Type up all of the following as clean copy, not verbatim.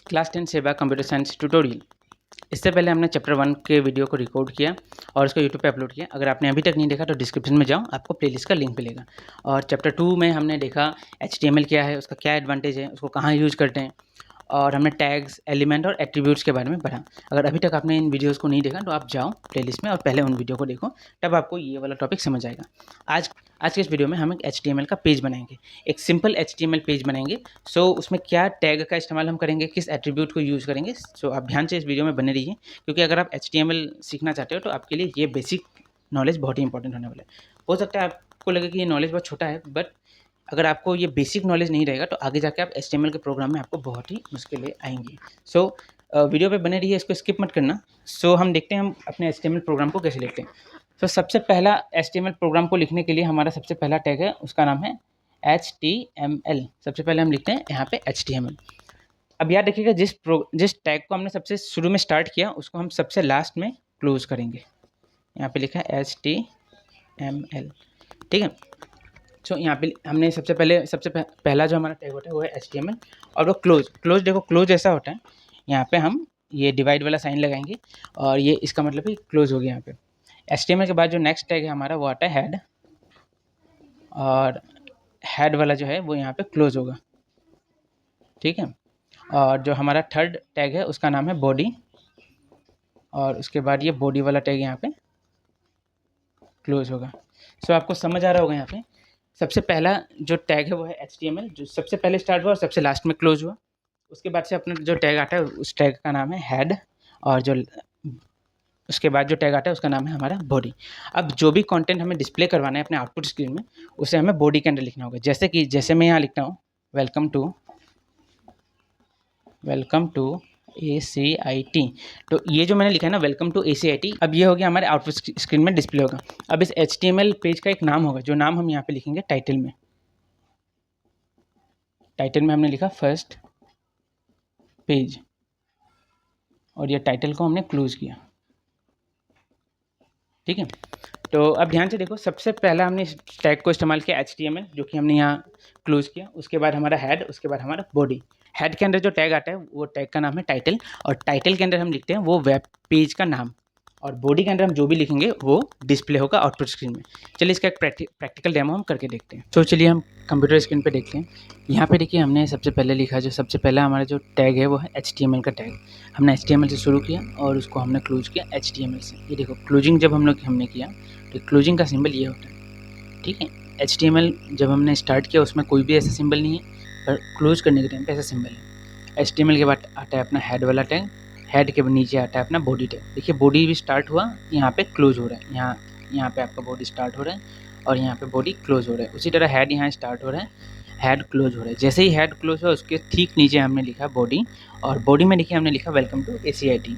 Class 10 सेवा computer science tutorial. इससे पहले हमने चैप्टर 1 के वीडियो को रिकॉर्ड किया और उसको यूट्यूब पे अपलोड किया। अगर आपने अभी तक नहीं देखा तो डिस्क्रिप्शन में जाओ, आपको प्लेलिस्ट का लिंक मिलेगा। और चैप्टर 2 में हमने देखा HTML क्या है, उसका क्या एडवांटेज है, उसको कहाँ यूज़ करते हैं, और हमने टैग्स, एलिमेंट और एट्रीब्यूट्स के बारे में पढ़ा। अगर अभी तक आपने इन वीडियोस को नहीं देखा तो आप जाओ प्लेलिस्ट में और पहले उन वीडियो को देखो, तब आपको ये वाला टॉपिक समझ आएगा। आज के इस वीडियो में हम एक HTML का पेज बनाएंगे, एक सिंपल HTML पेज बनाएंगे। सो उसमें क्या टैग का इस्तेमाल हम करेंगे, किस एट्रीब्यूट को यूज़ करेंगे। सो आप ध्यान से इस वीडियो में बने रहिए, क्योंकि अगर आप HTML सीखना चाहते हो तो आपके लिए ये बेसिक नॉलेज बहुत ही इंपॉर्टेंट होने वाला है। हो सकता है आपको लगे कि ये नॉलेज बहुत छोटा है, बट अगर आपको ये बेसिक नॉलेज नहीं रहेगा तो आगे जाके आप HTML के प्रोग्राम में आपको बहुत ही मुश्किलें आएंगी। सो वीडियो पे बने रहिए, इसको स्किप मत करना। सो हम देखते हैं हम अपने HTML प्रोग्राम को कैसे लिखते हैं। तो सबसे पहला HTML प्रोग्राम को लिखने के लिए हमारा सबसे पहला टैग है, उसका नाम है HTML। सबसे पहले हम लिखते हैं यहाँ पे HTML। अब याद रखिएगा, जिस टैग को हमने सबसे शुरू में स्टार्ट किया उसको हम सबसे लास्ट में क्लोज करेंगे। यहाँ पे लिखा है HTML, ठीक है। सो यहाँ पे हमने सबसे पहला जो हमारा टैग होता है वो है HTML, और वो क्लोज देखो, क्लोज ऐसा होता है, यहाँ पे हम ये डिवाइड वाला साइन लगाएंगे और ये इसका मतलब है क्लोज हो गया। यहाँ पे HTML के बाद जो नेक्स्ट टैग है हमारा वो आता है हेड, और हेड वाला जो है वो यहाँ पे क्लोज होगा, ठीक है। और जो हमारा थर्ड टैग है उसका नाम है बॉडी, और उसके बाद ये बॉडी वाला टैग यहाँ पे क्लोज होगा। सो आपको समझ आ रहा होगा, यहाँ पे सबसे पहला जो टैग है वो है HTML, जो सबसे पहले स्टार्ट हुआ और सबसे लास्ट में क्लोज हुआ। उसके बाद से अपना जो टैग आता है उस टैग का नाम है हेड, और जो उसके बाद जो टैग आता है उसका नाम है हमारा बॉडी। अब जो भी कंटेंट हमें डिस्प्ले करवाना है अपने आउटपुट स्क्रीन में, उसे हमें बॉडी के अंदर लिखना होगा। जैसे मैं यहाँ लिखता हूँ वेलकम टू ACIT। तो ये जो मैंने लिखा है ना, वेलकम टू ACIT, अब ये हो गया हमारे आउटपुट स्क्रीन में डिस्प्ले होगा। अब इस HTML पेज का एक नाम होगा, जो नाम हम यहाँ पे लिखेंगे टाइटल में हमने लिखा फर्स्ट पेज, और ये टाइटल को हमने क्लोज किया, ठीक है। तो अब ध्यान से देखो, सबसे पहला हमने इस टैग को इस्तेमाल किया HTML, जो कि हमने यहाँ क्लोज किया। उसके बाद हमारा हेड, उसके बाद हमारा बॉडी। हेड के अंदर जो टैग आता है वो टैग का नाम है टाइटल, और टाइटल के अंदर हम लिखते हैं वो वेब पेज का नाम, और बॉडी के अंदर हम जो भी लिखेंगे वो डिस्प्ले होगा आउटपुट स्क्रीन में। चलिए इसका एक प्रैक्टिकल डेमो हम करके देखते हैं। तो चलिए हम कंप्यूटर स्क्रीन पे देखते हैं। यहाँ पे देखिए, हमने सबसे पहले लिखा, जो सबसे पहला हमारा जो टैग है वो है HTML का टैग। हमने HTML से शुरू किया और उसको हमने क्लोज किया HTML से। ये देखो, क्लोजिंग जब हमने किया तो क्लोजिंग का सिंबल ये होता है, ठीक है। HTML जब हमने स्टार्ट किया उसमें कोई भी ऐसा सिंबल नहीं है, पर क्लोज करने के टाइम पे ऐसा सिंबल है। HTML के बाद आता है अपना हेड वाला टैग, हेड के नीचे आता है अपना बॉडी टैग। देखिए, बॉडी भी स्टार्ट हुआ, यहाँ पे क्लोज हो रहा है, यहाँ पे आपका बॉडी स्टार्ट हो रहा है और यहाँ पे बॉडी क्लोज हो रहा है। उसी तरह हेड यहाँ स्टार्ट हो रहा है, हेड क्लोज हो रहा है। जैसे ही हेड क्लोज हुआ उसके ठीक नीचे हमने लिखा बॉडी, और बॉडी में देखिए हमने लिखा वेलकम टू ACIT,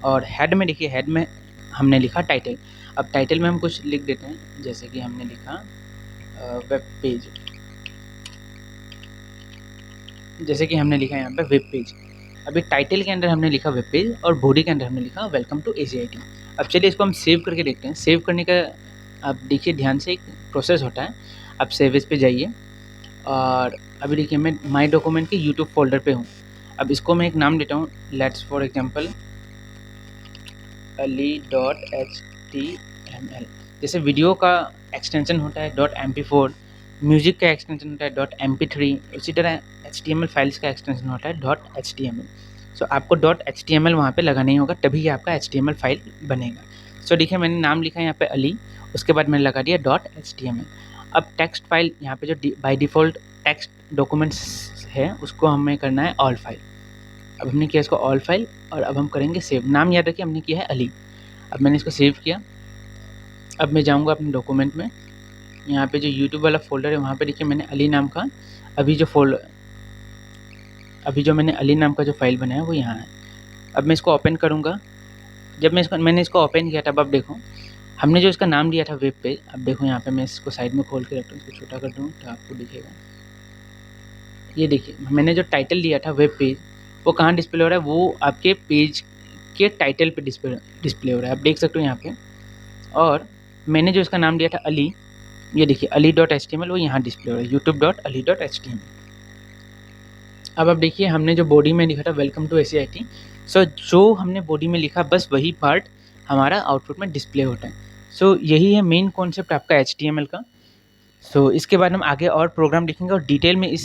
और हेड में देखिए, हेड में हमने लिखा टाइटल। अब टाइटल में हम कुछ लिख देते हैं, जैसे कि हमने लिखा वेब पेज, जैसे कि हमने लिखा यहाँ पे वेब पेज। अभी टाइटल के अंदर हमने लिखा वेब पेज और बॉडी के अंदर हमने लिखा वेलकम टू ACIT। अब चलिए इसको हम सेव करके देखते हैं। सेव करने का आप देखिए ध्यान से, एक प्रोसेस होता है। आप सेवेज पे जाइए, और अभी देखिए मैं माई डॉक्यूमेंट के यूट्यूब फोल्डर पे हूँ। अब इसको मैं एक नाम देता हूँ, लेट्स फॉर एग्जांपल ali.html। जैसे वीडियो का एक्सटेंशन होता है .mp4, म्यूजिक का एक्सटेंशन होता है .mp3, उसी तरह HTML फाइल्स का एक्सटेंशन होता है .html। सो आपको .html वहाँ पे लगाना ही होगा, तभी आपका HTML फाइल बनेगा। सो देखिए, मैंने नाम लिखा है यहाँ पे अली, उसके बाद मैंने लगा दिया .html। अब टेक्स्ट फाइल यहाँ पे जो बाय डिफ़ॉल्ट टेक्स्ट डॉक्यूमेंट्स है उसको हमें करना है ऑल फाइल। अब हमने किया इसको ऑल फाइल, और अब हम करेंगे सेव। नाम याद रखिए, हमने किया है अली। अब मैंने इसको सेव किया। अब मैं जाऊंगा अपने डॉक्यूमेंट में, यहाँ पे जो यूट्यूब वाला फोल्डर है वहाँ पे देखिए मैंने अली नाम का अभी जो मैंने अली नाम का जो फाइल बनाया है वो यहाँ है। अब मैं इसको ओपन करूँगा। जब मैंने इसको ओपन किया तब अब देखो, हमने जो इसका नाम दिया था वेब पेज, अब देखो यहाँ पे मैं इसको साइड में खोल के रखता हूँ, इसको छोटा कर दूँ तो आपको दिखेगा। ये देखिए, मैंने जो टाइटल दिया था वेब पेज, वो कहाँ डिस्प्ले हो रहा है, वो आपके पेज के टाइटल पे डिस्प्ले हो रहा है, आप देख सकते हो यहाँ पे। और मैंने जो इसका नाम दिया था अली, ये देखिए ali.html, वो यहाँ डिस्प्ले हो रहा है, youtube.ali.html। अब आप देखिए हमने जो बॉडी में लिखा था वेलकम टू ACIT, सो जो हमने बॉडी में लिखा बस वही पार्ट हमारा आउटपुट में डिस्प्ले होता है। सो यही है मेन कॉन्सेप्ट आपका HTML का। सो इसके बाद हम आगे और प्रोग्राम लिखेंगे और डिटेल में इस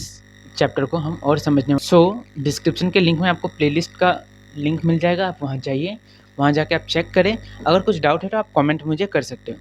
चैप्टर को हम और समझने। सो डिस्क्रिप्शन के लिंक में आपको प्लेलिस्ट का लिंक मिल जाएगा, आप वहाँ जाइए, वहाँ जाके आप चेक करें। अगर कुछ डाउट है तो आप कमेंट मुझे कर सकते हो।